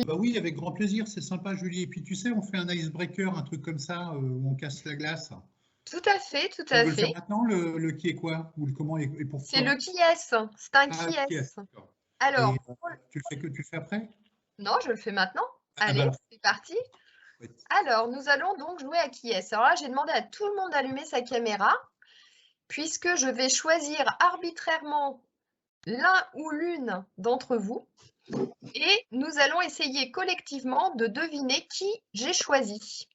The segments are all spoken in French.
Bah oui, avec grand plaisir, c'est sympa, Julie. Et puis tu sais, on fait un icebreaker, un truc comme ça, où on casse la glace. Tout à fait, tout On à veut le faire fait. maintenant, le qui est quoi, ou le comment et C'est le pourquoi? qui est-ce. C'est un Ah, qui qui est, est-ce. d'accord. Et Alors, tu le fais après? non, je le fais maintenant. Ah bah Allez, alors, c'est parti. chouette. Alors, nous allons donc jouer à qui est-ce. Alors là, j'ai demandé à tout le monde d'allumer sa caméra, puisque je vais choisir arbitrairement l'un ou l'une d'entre vous, et nous allons essayer collectivement de deviner qui j'ai choisi.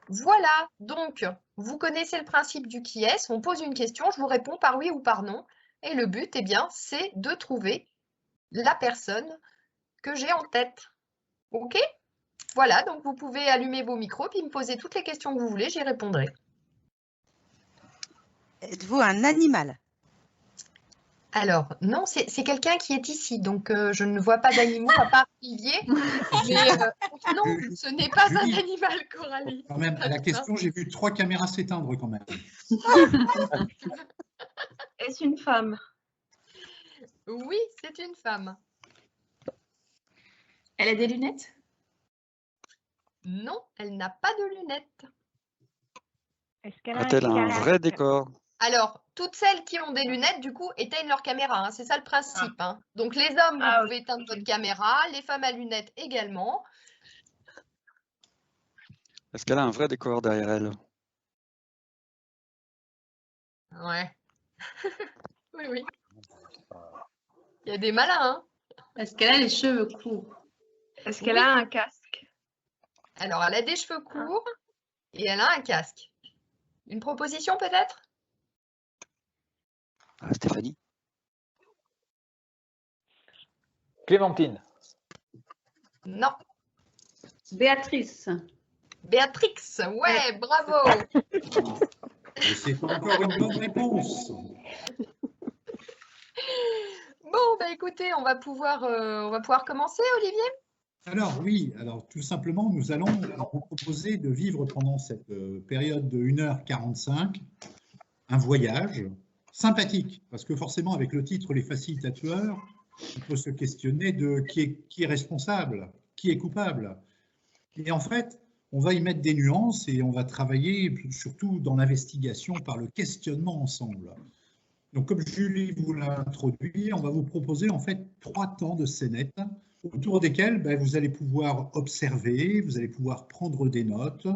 Voilà, donc, vous connaissez le principe du qui est-ce. On pose une question, je vous réponds par oui ou par non. Et le but, eh bien, c'est de trouver la personne que j'ai en tête. OK? Voilà, donc vous pouvez allumer vos micros puis me poser toutes les questions que vous voulez, j'y répondrai. Êtes-vous un animal? Alors, non, c'est quelqu'un qui est ici, donc je ne vois pas d'animaux à part Olivier. Mais non, ce n'est pas un Julie, animal, Coralie. quand même, à la question, j'ai vu 3 caméras s'éteindre quand même. Est-ce une femme? Oui, c'est une femme. Elle a des lunettes? Non, elle n'a pas de lunettes. Est-ce qu'elle a A-t-elle un vrai décor? Alors, toutes celles qui ont des lunettes, du coup, éteignent leur caméra, hein, c'est ça le principe. Hein. Donc, les hommes, vous pouvez éteindre votre caméra, les femmes à lunettes également. Est-ce qu'elle a un vrai décor derrière elle? Ouais. Oui, oui. Il y a des malins, hein. Est-ce qu'elle a les cheveux courts? Est-ce qu'elle a un casque? Alors, elle a des cheveux courts et elle a un casque. Une proposition peut-être? Ah, Stéphanie? Clémentine. Non. Béatrice. Béatrix, ouais, bravo. Et c'est encore une bonne réponse. Bon, bah écoutez, on va pouvoir commencer, Olivier? Alors oui, alors tout simplement, nous allons vous proposer de vivre pendant cette période de 1h45 un voyage sympathique, parce que forcément avec le titre Les facilitateurs, on peut se questionner de qui est responsable, qui est coupable. Et en fait, on va y mettre des nuances et on va travailler surtout dans l'investigation par le questionnement ensemble. Donc comme Julie vous l'a introduit, on va vous proposer en fait 3 temps de scénettes autour desquels vous allez pouvoir observer, vous allez pouvoir prendre des notes,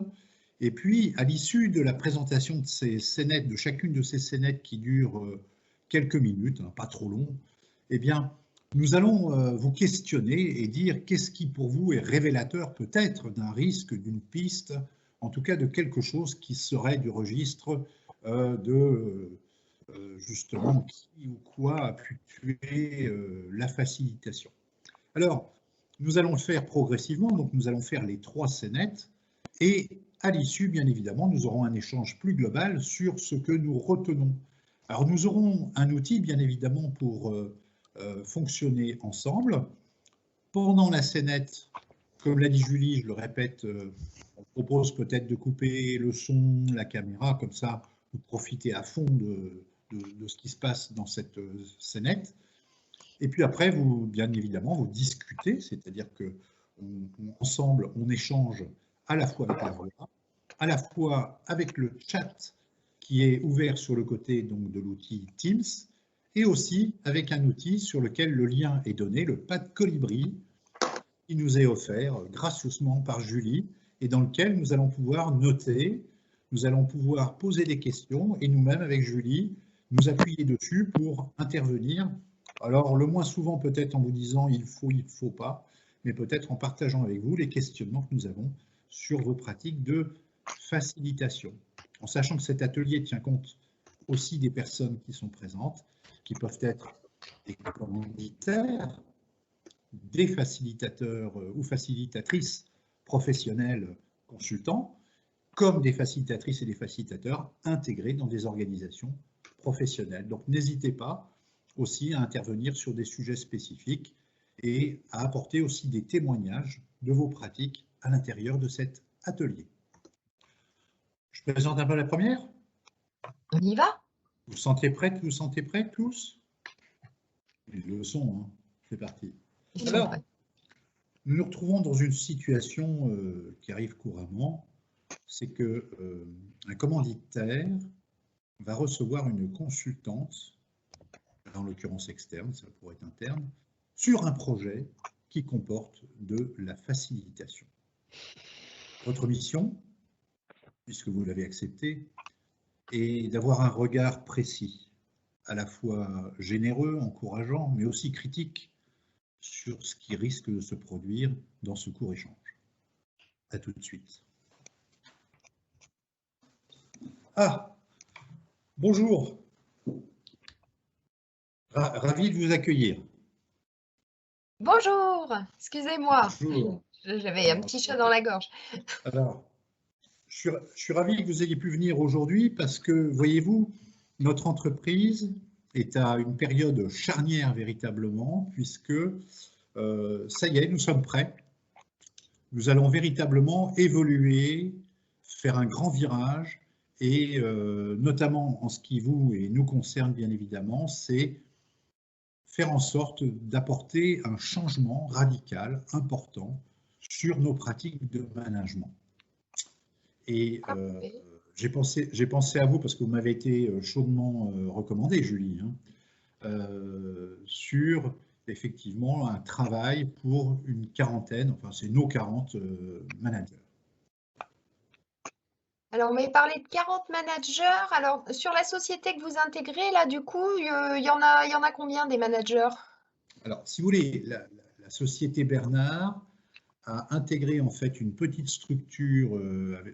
et puis à l'issue de la présentation de ces scénettes, de chacune de ces scénettes qui durent quelques minutes, hein, pas trop long, eh bien nous allons vous questionner et dire qu'est-ce qui pour vous est révélateur peut-être d'un risque, d'une piste, en tout cas de quelque chose qui serait du registre justement qui ou quoi a pu tuer la facilitation. Alors, nous allons le faire progressivement, donc nous allons faire les 3 scénettes et à l'issue, bien évidemment, nous aurons un échange plus global sur ce que nous retenons. Alors, nous aurons un outil, bien évidemment, pour fonctionner ensemble. Pendant la scénette, comme l'a dit Julie, je le répète, on propose peut-être de couper le son, la caméra, comme ça, vous profitez à fond de ce qui se passe dans cette scénette. Et puis après, bien évidemment, vous discutez, c'est-à-dire que ensemble, on échange à la fois avec la voix, à la fois avec le chat qui est ouvert sur le côté donc, de l'outil Teams, et aussi avec un outil sur lequel le lien est donné, le Pad Colibri, qui nous est offert gracieusement par Julie, et dans lequel nous allons pouvoir noter, nous allons pouvoir poser des questions, et nous-mêmes, avec Julie, nous appuyer dessus pour intervenir. Alors, le moins souvent peut-être en vous disant il faut pas, mais peut-être en partageant avec vous les questionnements que nous avons sur vos pratiques de facilitation. En sachant que cet atelier tient compte aussi des personnes qui sont présentes, qui peuvent être des commanditaires, des facilitateurs ou facilitatrices professionnels consultants, comme des facilitatrices et des facilitateurs intégrés dans des organisations professionnelles. Donc n'hésitez pas aussi à intervenir sur des sujets spécifiques et à apporter aussi des témoignages de vos pratiques à l'intérieur de cet atelier. Je présente un peu la première. On y va? Vous vous sentez prêts tous? Ils le sont, hein. C'est parti. Alors, nous nous retrouvons dans une situation qui arrive couramment, c'est que un commanditaire va recevoir une consultante, en l'occurrence externe, ça pourrait être interne, sur un projet qui comporte de la facilitation. Votre mission, puisque vous l'avez accepté, est d'avoir un regard précis, à la fois généreux, encourageant, mais aussi critique sur ce qui risque de se produire dans ce court échange. À tout de suite. Ah, bonjour. Ravi de vous accueillir. Bonjour, excusez-moi. Bonjour. J'avais un petit chat dans la gorge. Alors, je suis ravi que vous ayez pu venir aujourd'hui parce que, voyez-vous, notre entreprise est à une période charnière véritablement, puisque ça y est, nous sommes prêts. Nous allons véritablement évoluer, faire un grand virage, et notamment en ce qui vous et nous concerne bien évidemment, c'est faire en sorte d'apporter un changement radical, important, sur nos pratiques de management. Et j'ai pensé à vous parce que vous m'avez été chaudement recommandé, Julie, sur effectivement un travail pour une quarantaine, enfin c'est nos 40 managers. Alors, on m'avait parlé de 40 managers. Alors, sur la société que vous intégrez, là, du coup, il y en a combien des managers? Alors, si vous voulez, la société Bernard a intégré en fait une petite structure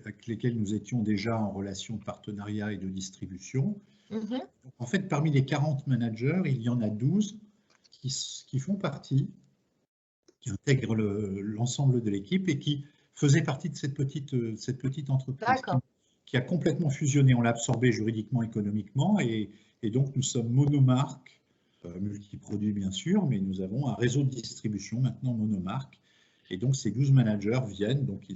avec lesquelles nous étions déjà en relation de partenariat et de distribution. Donc, en fait, parmi les 40 managers, il y en a 12 qui font partie, qui intègrent l'ensemble de l'équipe et qui faisaient partie de cette petite entreprise qui a complètement fusionné. On l'a absorbé juridiquement, économiquement, et donc nous sommes monomarques, multiproduits bien sûr, mais nous avons un réseau de distribution maintenant monomarque. Et donc ces 12 managers viennent, donc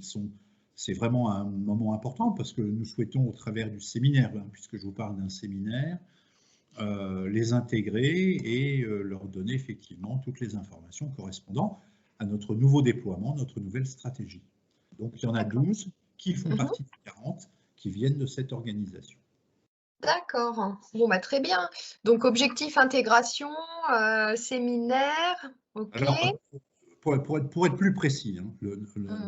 c'est vraiment un moment important parce que nous souhaitons au travers du séminaire, puisque je vous parle d'un séminaire, les intégrer et leur donner effectivement toutes les informations correspondant à notre nouveau déploiement, notre nouvelle stratégie. Donc il y en a 12 qui font partie des 40 qui viennent de cette organisation. D'accord. Bon, bah, très bien. Donc, objectif intégration, séminaire, ok. Alors, pour être plus précis,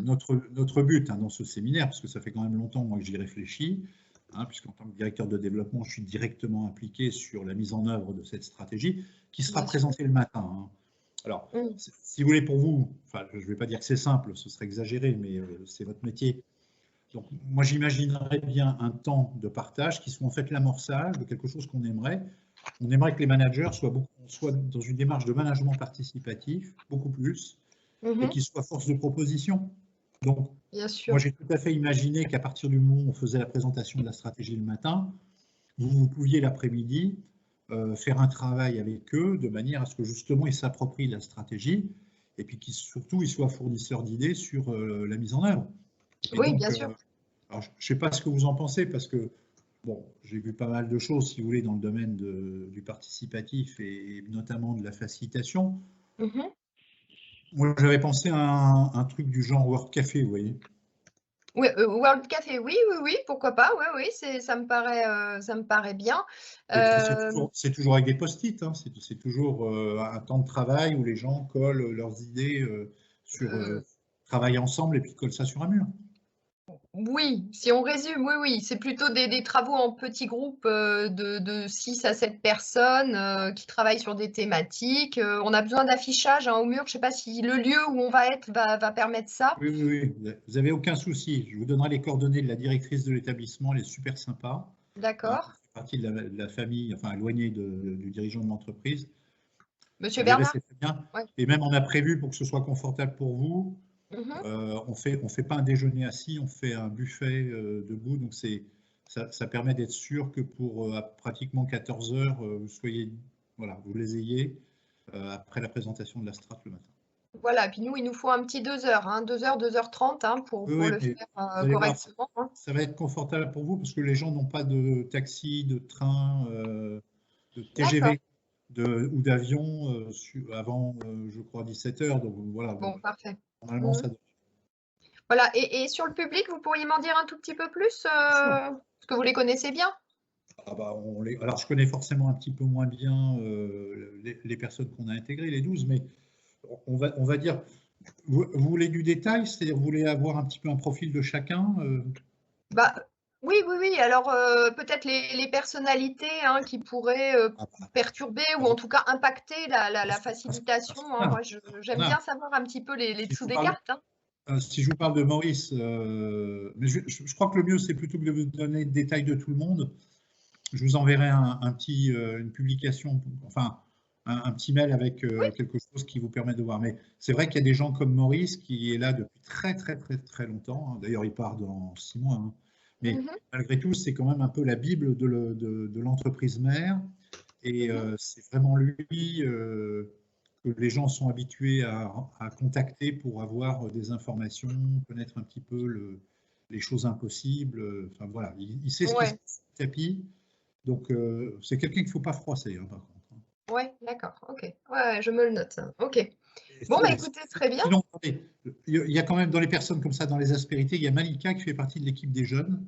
notre but dans ce séminaire, parce que ça fait quand même longtemps moi, que j'y réfléchis, puisqu'en tant que directeur de développement, je suis directement impliqué sur la mise en œuvre de cette stratégie, qui sera présentée le matin. Alors, si vous voulez, pour vous, enfin, je ne vais pas dire que c'est simple, ce serait exagéré, mais c'est votre métier. Donc, moi, j'imaginerais bien un temps de partage qui soit en fait l'amorçage de quelque chose qu'on aimerait. On aimerait que les managers soient dans une démarche de management participatif, beaucoup plus, et qu'ils soient force de proposition. Donc, moi, j'ai tout à fait imaginé qu'à partir du moment où on faisait la présentation de la stratégie le matin, vous pouviez l'après-midi faire un travail avec eux de manière à ce que justement ils s'approprient la stratégie et puis surtout ils soient fournisseurs d'idées sur la mise en œuvre. Et oui, donc, bien sûr. Alors, je ne sais pas ce que vous en pensez parce que bon, j'ai vu pas mal de choses, si vous voulez, dans le domaine du participatif et notamment de la facilitation. Moi, j'avais pensé à un truc du genre World Café, vous voyez. Oui, World Café, oui, pourquoi pas, oui, ça me paraît bien. C'est toujours avec des post-it, c'est toujours un temps de travail où les gens collent leurs idées travaillent ensemble et puis collent ça sur un mur. Oui, si on résume, oui, c'est plutôt des travaux en petits groupes de 6 à 7 personnes qui travaillent sur des thématiques. On a besoin d'affichage au mur. Je ne sais pas si le lieu où on va être va permettre ça. Oui, vous n'avez aucun souci. Je vous donnerai les coordonnées de la directrice de l'établissement, elle est super sympa. D'accord. Elle fait partie de la famille, enfin éloignée du dirigeant de l'entreprise. Monsieur Bernard. Très bien. Ouais. Et même on a prévu pour que ce soit confortable pour vous. On fait pas un déjeuner assis, on fait un buffet debout, donc ça permet d'être sûr que pour pratiquement 14 heures, vous les ayez après la présentation de la strat le matin. Voilà, puis nous, il nous faut un petit 2 heures, 2h30 pour le faire correctement. Ça va être confortable pour vous parce que les gens n'ont pas de taxi, de train, de TGV. ou d'avion avant, je crois, 17 h. Donc voilà, Bon, parfait. normalement, ça doit. Voilà, et sur le public, vous pourriez m'en dire un tout petit peu plus, parce que vous les connaissez bien? Ah bah, alors, je connais forcément un petit peu moins bien les personnes qu'on a intégrées, les 12, mais on va dire, vous voulez du détail, c'est-à-dire vous voulez avoir un petit peu un profil de chacun Bah, oui, oui, oui. Alors, peut-être les personnalités hein, qui pourraient perturber ou en tout cas impacter la facilitation. Hein. Moi, j'aime bien savoir un petit peu les dessous des cartes. Hein. Si je vous parle de Maurice, mais je crois que le mieux, c'est plutôt que de vous donner le détail de tout le monde. Je vous enverrai une publication, enfin, un petit mail avec quelque chose qui vous permet de voir. Mais c'est vrai qu'il y a des gens comme Maurice qui est là depuis très, très, très, très longtemps. Hein. D'ailleurs, il part dans 6 mois. Hein. Mais malgré tout, c'est quand même un peu la Bible de l'entreprise mère. Et c'est vraiment lui que les gens sont habitués à contacter pour avoir des informations, connaître un petit peu les choses impossibles. Enfin voilà, il sait ce qui se passe sur le tapis. Donc c'est quelqu'un qu'il ne faut pas froisser, hein, par contre. Oui, d'accord, ok. Ouais, je me le note. Ok. Bon, bah écoutez, très bien. Sinon, il y a quand même dans les personnes comme ça, dans les aspérités, il y a Malika qui fait partie de l'équipe des jeunes.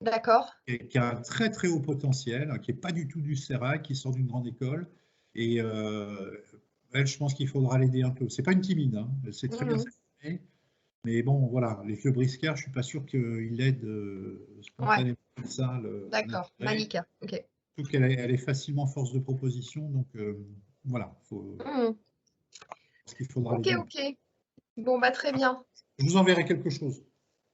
D'accord. Qui a un très très haut potentiel, qui n'est pas du tout du Serac, qui sort d'une grande école. Et elle, je pense qu'il faudra l'aider un peu. C'est pas une timide, hein. Elle sait très bien s'exprimer. Mais bon, voilà, les vieux briscards, je ne suis pas sûr qu'ils l'aident spontanément comme ça. D'accord, Malika, ok. Surtout qu'elle est facilement force de proposition, donc voilà. Il faudra l'aider. Ok. Bon, bah très bien. Je vous enverrai quelque chose.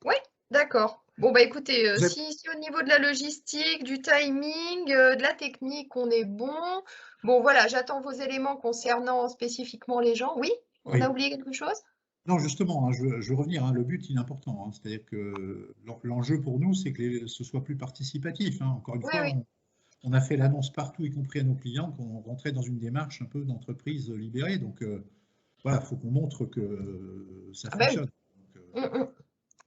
Oui, d'accord. Bon, bah écoutez, si au niveau de la logistique, du timing, de la technique, on est bon. Bon, voilà, j'attends vos éléments concernant spécifiquement les gens. Oui, on a oublié quelque chose? Non, justement, hein, je veux revenir, hein, le but, il est important. Hein, c'est-à-dire que l'enjeu pour nous, c'est que ce soit plus participatif. Hein. Encore une fois, on a fait l'annonce partout, y compris à nos clients, qu'on rentrait dans une démarche un peu d'entreprise libérée. Donc, voilà, il faut qu'on montre que ça fonctionne. Donc,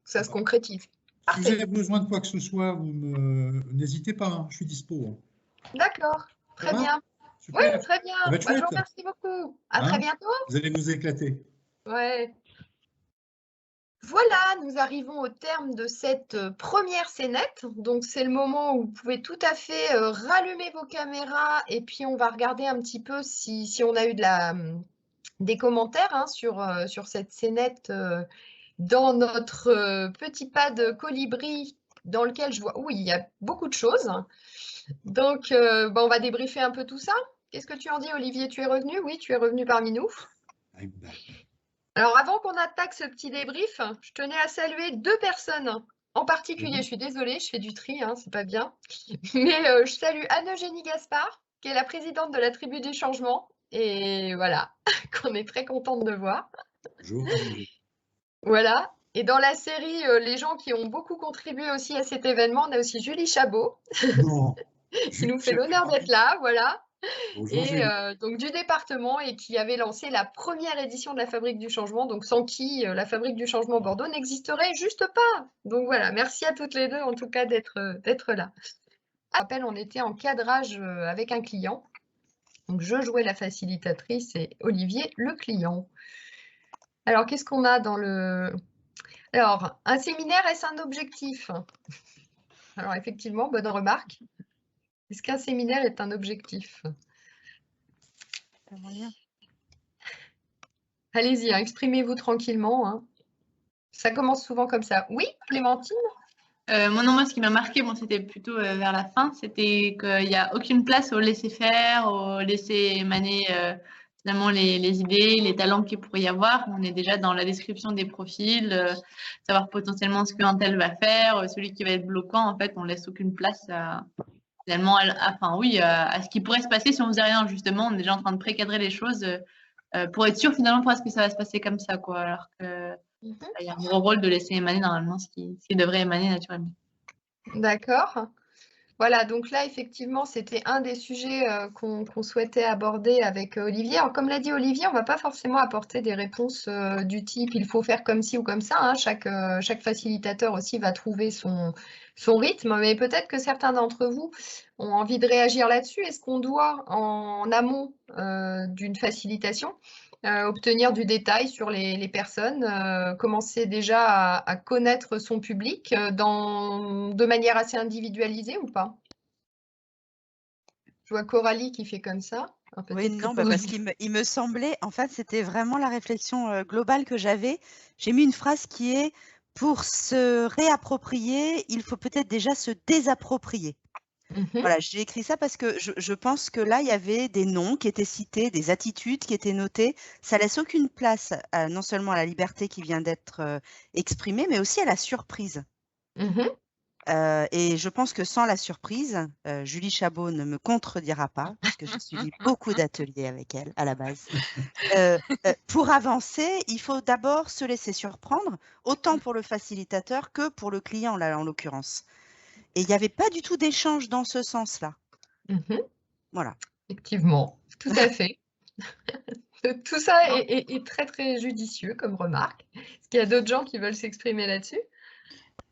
ça se concrétise. Si vous avez besoin de quoi que ce soit, n'hésitez pas, hein, je suis dispo. Hein. D'accord, très bien. Oui, très bien. Bah, je vous remercie beaucoup. À très bientôt. Vous allez vous éclater. Ouais. Voilà, nous arrivons au terme de cette première scénette. Donc, c'est le moment où vous pouvez tout à fait rallumer vos caméras et puis on va regarder un petit peu si on a eu des commentaires hein, sur cette scénette dans notre petit pad colibri dans lequel je vois, oui, il y a beaucoup de choses. Donc, on va débriefer un peu tout ça. Qu'est-ce que tu en dis, Olivier? Tu es revenu? Oui, tu es revenu parmi nous. Alors, avant qu'on attaque ce petit débrief, je tenais à saluer 2 personnes en particulier. Je suis désolée, je fais du tri, hein, c'est pas bien. Mais je salue Anne-Eugénie Gaspard, qui est la présidente de la Tribu du Changement. Et voilà, qu'on est très contente de voir. Bonjour. Voilà. Et dans la série, les gens qui ont beaucoup contribué aussi à cet événement, on a aussi Julie Chabot, qui nous fait l'honneur d'être là, voilà. Bonjour, et donc du département et qui avait lancé la première édition de la Fabrique du Changement, donc sans qui la Fabrique du Changement Bordeaux n'existerait juste pas. Donc voilà, merci à toutes les deux en tout cas d'être là. Je rappelle, on était en cadrage avec un client. Donc je jouais la facilitatrice et Olivier le client. Alors qu'est-ce qu'on a dans le... Alors, un séminaire, est-ce un objectif? Alors effectivement, bonne remarque. Est-ce qu'un séminaire est un objectif? Allez-y, hein, exprimez-vous tranquillement. Hein. Ça commence souvent comme ça. Oui, Clémentine? Moi, ce qui m'a marqué, c'était plutôt vers la fin, c'était qu'il n'y a aucune place au laisser-faire, au laisser émaner finalement les idées, les talents qu'il pourrait y avoir. On est déjà dans la description des profils, savoir potentiellement ce qu'un tel va faire, celui qui va être bloquant. En fait, on laisse aucune place finalement à ce qui pourrait se passer si on faisait rien. Justement, on est déjà en train de précadrer les choses pour être sûr finalement pour ce que ça va se passer comme ça, quoi. Alors que il y a un gros rôle de laisser émaner normalement ce qui devrait émaner naturellement. D'accord. Voilà, donc là, effectivement, c'était un des sujets qu'on souhaitait aborder avec Olivier. Alors, comme l'a dit Olivier, on ne va pas forcément apporter des réponses du type « il faut faire comme ci ou comme ça ». Hein. Chaque facilitateur aussi va trouver son rythme, mais peut-être que certains d'entre vous ont envie de réagir là-dessus. Est-ce qu'on doit, en amont d'une facilitation, obtenir du détail sur les personnes, commencer déjà à connaître son public de manière assez individualisée ou pas? Je vois Coralie qui fait comme ça. Alors, Oui, peut-être que non, parce qu'il me semblait, en fait, c'était vraiment la réflexion globale que j'avais. J'ai mis une phrase qui est « pour se réapproprier, il faut peut-être déjà se désapproprier ». Mhm. Voilà, j'ai écrit ça parce que je pense que là, il y avait des noms qui étaient cités, des attitudes qui étaient notées. Ça laisse aucune place non seulement à la liberté qui vient d'être exprimée, mais aussi à la surprise. Mhm. Et je pense que sans la surprise, Julie Chabot ne me contredira pas, puisque j'ai suivi beaucoup d'ateliers avec elle à la base. Pour avancer, il faut d'abord se laisser surprendre, autant pour le facilitateur que pour le client, là, en l'occurrence. Et il n'y avait pas du tout d'échange dans ce sens-là. Mhm. Voilà. Effectivement, tout à fait. Tout ça est très, très judicieux comme remarque. Est-ce qu'il y a d'autres gens qui veulent s'exprimer là-dessus?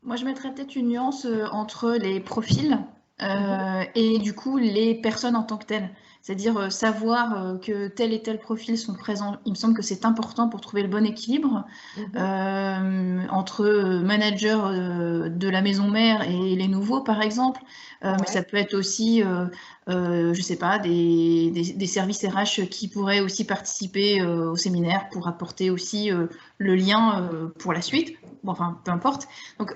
Moi, je mettrais peut-être une nuance entre les profils et du coup les personnes en tant que telles. C'est-à-dire savoir que tel et tel profil sont présents. Il me semble que c'est important pour trouver le bon équilibre entre manager de la maison mère et les nouveaux, par exemple. Mais ça peut être aussi, je sais pas, des services RH qui pourraient aussi participer au séminaire pour apporter aussi le lien pour la suite. Bon, enfin, peu importe. Donc,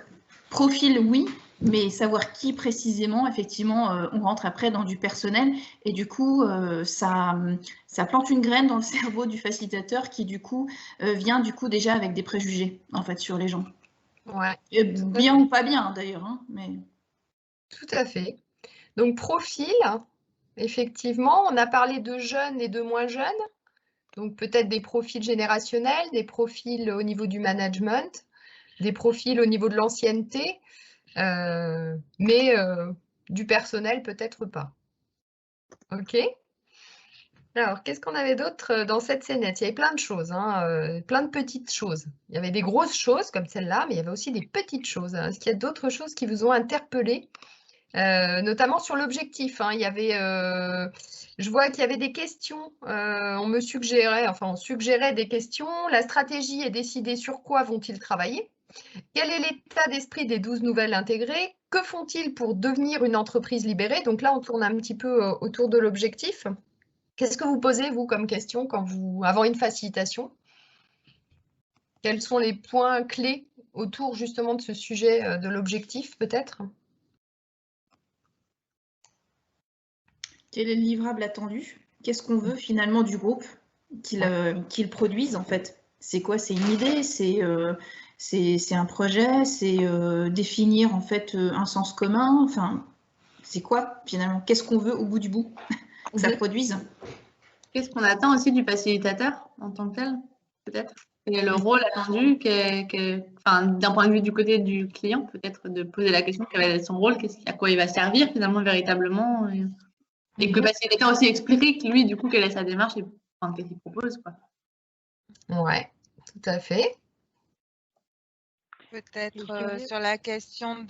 profil, oui, mais savoir qui précisément, effectivement, on rentre après dans du personnel et du coup, ça plante une graine dans le cerveau du facilitateur qui, du coup, vient du coup déjà avec des préjugés, en fait, sur les gens. Ouais. Et bien ou pas bien, d'ailleurs, hein, mais... Tout à fait. Donc, profil, effectivement, on a parlé de jeunes et de moins jeunes. Donc, peut-être des profils générationnels, des profils au niveau du management, des profils au niveau de l'ancienneté, mais du personnel, peut-être pas. OK. Alors, qu'est-ce qu'on avait d'autre dans cette scénette? Il y avait plein de choses, hein, plein de petites choses. Il y avait des grosses choses comme celle-là, mais il y avait aussi des petites choses. Est-ce qu'il y a d'autres choses qui vous ont interpellé, notamment sur l'objectif, hein? Il y avait, je vois qu'il y avait des questions. On me suggérait, enfin, on suggérait des questions. La stratégie est décidée sur quoi vont-ils travailler? Quel est l'état d'esprit des 12 nouvelles intégrées? Que font-ils pour devenir une entreprise libérée? Donc là, on tourne un petit peu autour de l'objectif. Qu'est-ce que vous posez, vous, comme question avant une facilitation? Quels sont les points clés autour justement de ce sujet de l'objectif, peut-être? Quel est le livrable attendu? Qu'est-ce qu'on veut finalement du groupe qu'il produise, en fait? C'est quoi? C'est une idée? C'est un projet? C'est définir en fait un sens commun? Enfin, c'est quoi finalement? Qu'est-ce qu'on veut au bout du bout que ça produise? Qu'est-ce qu'on attend aussi du facilitateur en tant que tel, peut-être? Quel est le rôle attendu enfin, d'un point de vue du côté du client, peut-être de poser la question quel est son rôle, à quoi il va servir finalement véritablement, et que le facilitateur aussi explique, lui, du coup, quelle est sa démarche et enfin, qu'est-ce qu'il propose, quoi. Ouais, tout à fait. Peut-être sur la question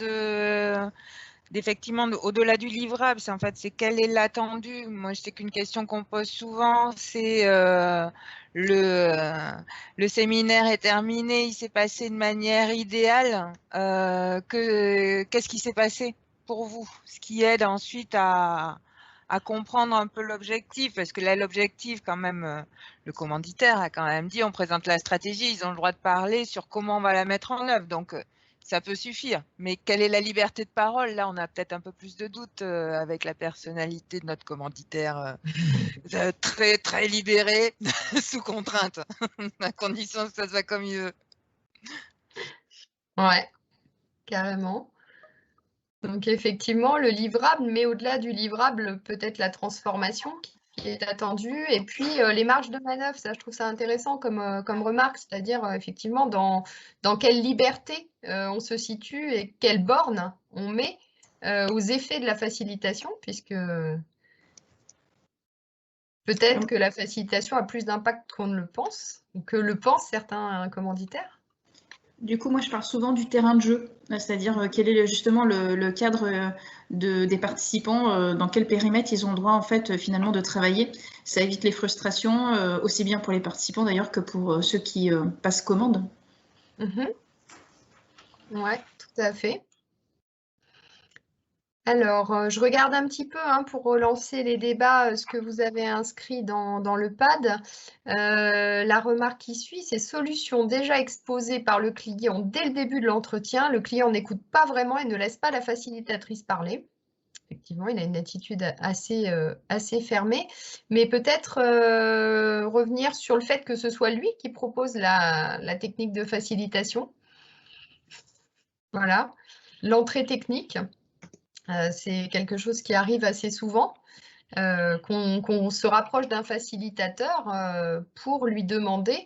d'effectivement, au-delà du livrable, c'est quel est l'attendu. Moi, je sais qu'une question qu'on pose souvent, c'est le séminaire est terminé, il s'est passé de manière idéale. Qu'est-ce qui s'est passé pour vous? Ce qui aide ensuite à comprendre un peu l'objectif, parce que là, l'objectif, quand même, le commanditaire a quand même dit, on présente la stratégie, ils ont le droit de parler sur comment on va la mettre en œuvre. Donc, ça peut suffire. Mais quelle est la liberté de parole? Là, on a peut-être un peu plus de doutes avec la personnalité de notre commanditaire très, très libéré, sous contrainte, à condition que ça soit comme il veut. Ouais, carrément. Donc effectivement, le livrable, mais au-delà du livrable, peut-être la transformation qui est attendue. Et puis les marges de manœuvre, ça, je trouve ça intéressant comme remarque, c'est-à-dire effectivement dans quelle liberté on se situe et quelles bornes on met aux effets de la facilitation, puisque peut-être que la facilitation a plus d'impact qu'on ne le pense, ou que le pensent certains commanditaires. Du coup, moi, je parle souvent du terrain de jeu, c'est-à-dire quel est justement le cadre des participants, dans quel périmètre ils ont le droit, en fait, finalement, de travailler. Ça évite les frustrations, aussi bien pour les participants, d'ailleurs, que pour ceux qui passent commande. Ouais, tout à fait. Alors, je regarde un petit peu pour relancer les débats, ce que vous avez inscrit dans le pad. La remarque qui suit, c'est solution déjà exposée par le client dès le début de l'entretien. Le client n'écoute pas vraiment et ne laisse pas la facilitatrice parler. Effectivement, il a une attitude assez fermée, mais peut-être revenir sur le fait que ce soit lui qui propose la technique de facilitation. Voilà, l'entrée technique. C'est quelque chose qui arrive assez souvent, qu'on se rapproche d'un facilitateur pour lui demander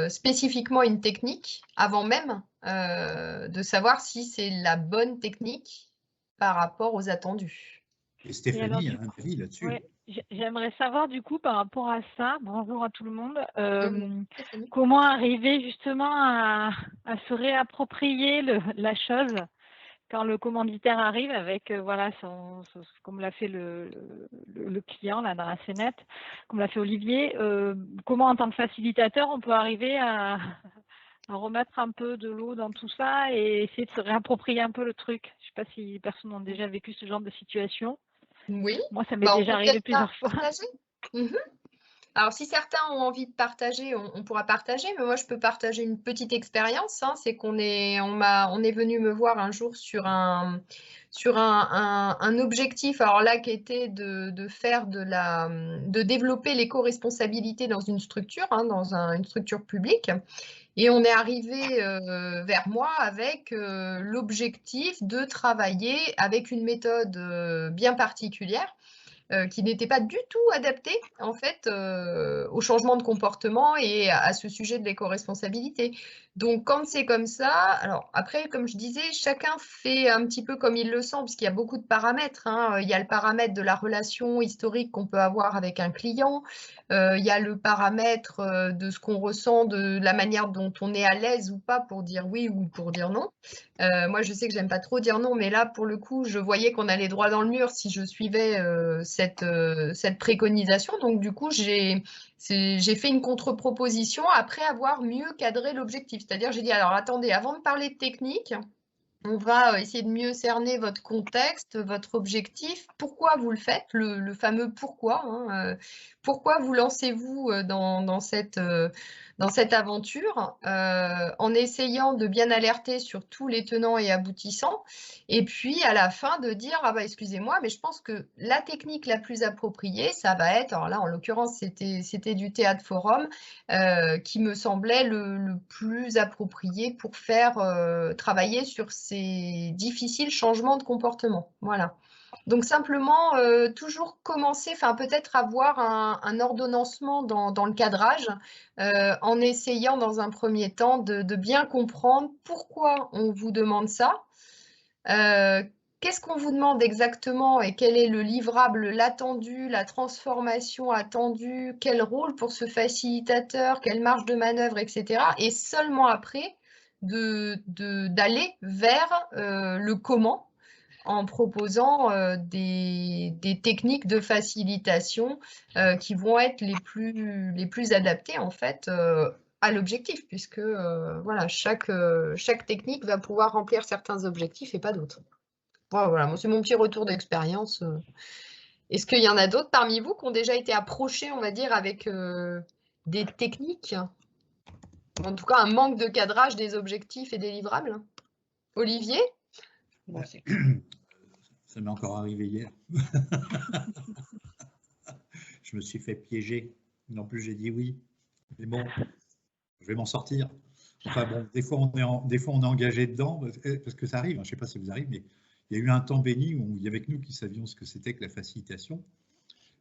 spécifiquement une technique avant même de savoir si c'est la bonne technique par rapport aux attendus. Et Stéphanie a un avis là-dessus. Ouais, j'aimerais savoir du coup par rapport à ça, bonjour à tout le monde, Stéphanie. comment arriver justement à se réapproprier la chose quand le commanditaire arrive avec, voilà, comme l'a fait le client là dans la scénette, comme l'a fait Olivier, comment en tant que facilitateur on peut arriver à remettre un peu de l'eau dans tout ça et essayer de se réapproprier un peu le truc. Je ne sais pas si personne n'a déjà vécu ce genre de situation. Oui. Moi, ça m'est On déjà peut arrivé peut-être plusieurs fois. partager. Alors, si certains ont envie de partager, on pourra partager, mais moi, je peux partager une petite expérience. C'est qu'on est venu me voir un jour sur un objectif, alors là, qui était de développer l'éco-responsabilité dans une structure, dans une structure publique. Et on est arrivé vers moi avec l'objectif de travailler avec une méthode bien particulière. Qui n'était pas du tout adapté en fait au changement de comportement et à ce sujet de l'éco-responsabilité. Donc quand c'est comme ça, alors après comme je disais, chacun fait un petit peu comme il le sent parce qu'il y a beaucoup de paramètres. Il y a le paramètre de la relation historique qu'on peut avoir avec un client, il y a le paramètre de ce qu'on ressent, de la manière dont on est à l'aise ou pas pour dire oui ou pour dire non. Moi, je sais que j'aime pas trop dire non, mais là, pour le coup, je voyais qu'on allait droit dans le mur si je suivais cette préconisation. Donc, du coup, j'ai fait une contre-proposition après avoir mieux cadré l'objectif. C'est-à-dire, j'ai dit, alors attendez, avant de parler de technique, on va essayer de mieux cerner votre contexte, votre objectif, pourquoi vous le faites, le fameux pourquoi. Pourquoi vous lancez-vous dans cette aventure en essayant de bien alerter sur tous les tenants et aboutissants et puis à la fin de dire ah bah excusez-moi mais je pense que la technique la plus appropriée ça va être, alors là en l'occurrence c'était du théâtre forum qui me semblait le plus approprié pour faire travailler sur ces difficiles changements de comportement. Voilà. Donc simplement, toujours commencer, enfin peut-être avoir un ordonnancement dans le cadrage, en essayant dans un premier temps de bien comprendre pourquoi on vous demande ça, qu'est-ce qu'on vous demande exactement et quel est le livrable, l'attendu, la transformation attendue, quel rôle pour ce facilitateur, quelle marge de manœuvre, etc. Et seulement après, d'aller vers le comment en proposant des techniques de facilitation qui vont être les plus adaptées en fait à l'objectif, puisque voilà, chaque technique va pouvoir remplir certains objectifs et pas d'autres. Voilà, moi c'est mon petit retour d'expérience. Est-ce qu'il y en a d'autres parmi vous qui ont déjà été approchés, on va dire, avec des techniques? En tout cas, un manque de cadrage des objectifs et des livrables. Olivier? Ça m'est encore arrivé hier. Je me suis fait piéger. En plus, j'ai dit oui. Mais bon, je vais m'en sortir. Enfin bon, des fois, on est engagé dedans, parce que ça arrive. Je ne sais pas si vous arrive, mais il y a eu un temps béni où il y avait que nous qui savions ce que c'était que la facilitation.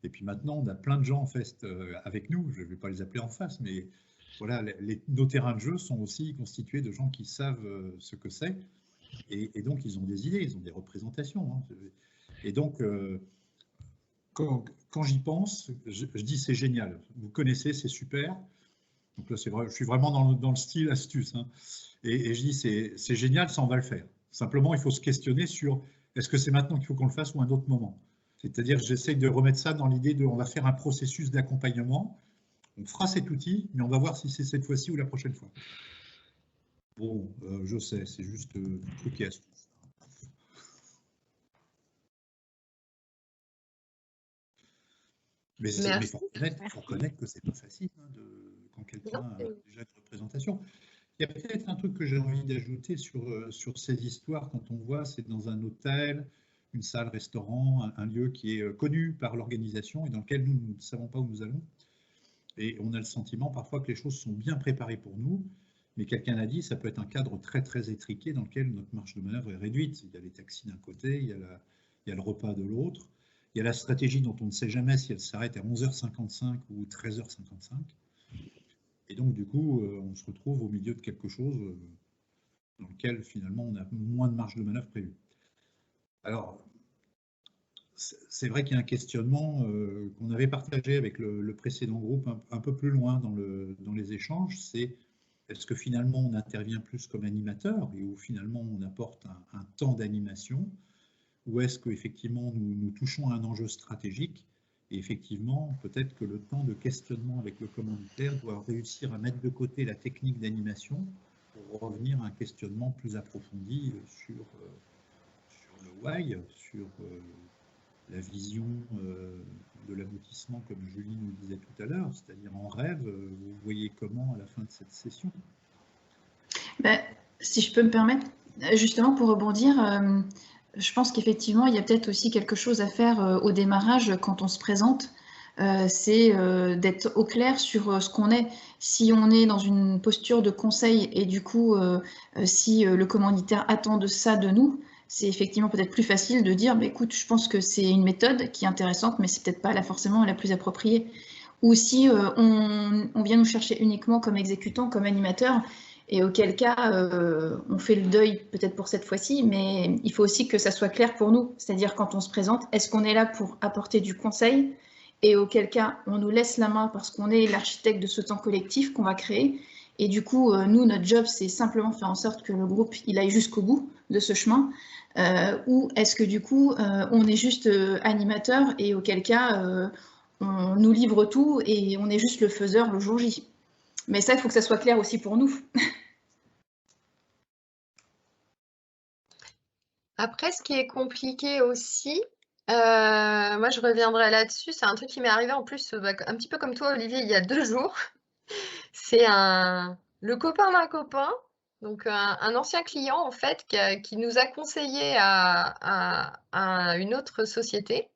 Et puis maintenant, on a plein de gens en fait avec nous. Je ne vais pas les appeler en face, mais voilà, nos terrains de jeu sont aussi constitués de gens qui savent ce que c'est. Et donc, ils ont des idées, ils ont des représentations. Hein. Et donc, quand j'y pense, je dis c'est génial. Vous connaissez, c'est super. Donc là, c'est vrai, je suis vraiment dans le style astuce. Hein. Et je dis c'est génial, ça on va le faire. Simplement, il faut se questionner sur est-ce que c'est maintenant qu'il faut qu'on le fasse ou un autre moment. C'est-à-dire, j'essaye de remettre ça dans l'idée de on va faire un processus d'accompagnement. On fera cet outil, mais on va voir si c'est cette fois-ci ou la prochaine fois. Bon, je sais, c'est juste truc et astuce. Mais il faut reconnaître que c'est pas facile hein, quand quelqu'un a déjà une représentation. Il y a peut-être un truc que j'ai envie d'ajouter sur ces histoires quand on voit, c'est dans un hôtel, une salle, restaurant, un lieu qui est connu par l'organisation et dans lequel nous ne savons pas où nous allons. Et on a le sentiment parfois que les choses sont bien préparées pour nous, mais quelqu'un a dit, ça peut être un cadre très très étriqué dans lequel notre marge de manœuvre est réduite. Il y a les taxis d'un côté, il y a le repas de l'autre, il y a la stratégie dont on ne sait jamais si elle s'arrête à 11h55 ou 13h55. Et donc, du coup, on se retrouve au milieu de quelque chose dans lequel, finalement, on a moins de marge de manœuvre prévue. Alors, c'est vrai qu'il y a un questionnement qu'on avait partagé avec le précédent groupe un peu plus loin dans les échanges, c'est est-ce que finalement on intervient plus comme animateur et où finalement on apporte un temps d'animation, ou est-ce qu'effectivement nous touchons à un enjeu stratégique et effectivement peut-être que le temps de questionnement avec le commanditaire doit réussir à mettre de côté la technique d'animation pour revenir à un questionnement plus approfondi sur le why, sur la vision de l'aboutissement, comme Julie nous disait tout à l'heure, c'est-à-dire en rêve, vous voyez comment à la fin de cette session? Si je peux me permettre, justement pour rebondir, je pense qu'effectivement, il y a peut-être aussi quelque chose à faire au démarrage quand on se présente, c'est d'être au clair sur ce qu'on est. Si on est dans une posture de conseil et du coup, si le commanditaire attend de ça de nous, c'est effectivement peut-être plus facile de dire, bah, écoute, je pense que c'est une méthode qui est intéressante, mais c'est peut-être pas forcément la plus appropriée. Ou si on vient nous chercher uniquement comme exécutant, comme animateur, et auquel cas, on fait le deuil peut-être pour cette fois-ci, mais il faut aussi que ça soit clair pour nous. C'est-à-dire quand on se présente, est-ce qu'on est là pour apporter du conseil? Et auquel cas, on nous laisse la main parce qu'on est l'architecte de ce temps collectif qu'on va créer. Et du coup, nous, notre job, c'est simplement faire en sorte que le groupe il aille jusqu'au bout de ce chemin. Ou est-ce que du coup, on est juste animateur et auquel cas, on nous livre tout et on est juste le faiseur le jour J. Mais ça, il faut que ça soit clair aussi pour nous. Après, ce qui est compliqué aussi, moi je reviendrai là-dessus, c'est un truc qui m'est arrivé en plus un petit peu comme toi Olivier il y a 2 jours. C'est le copain d'un copain, donc un ancien client en fait qui nous a conseillé à une autre société,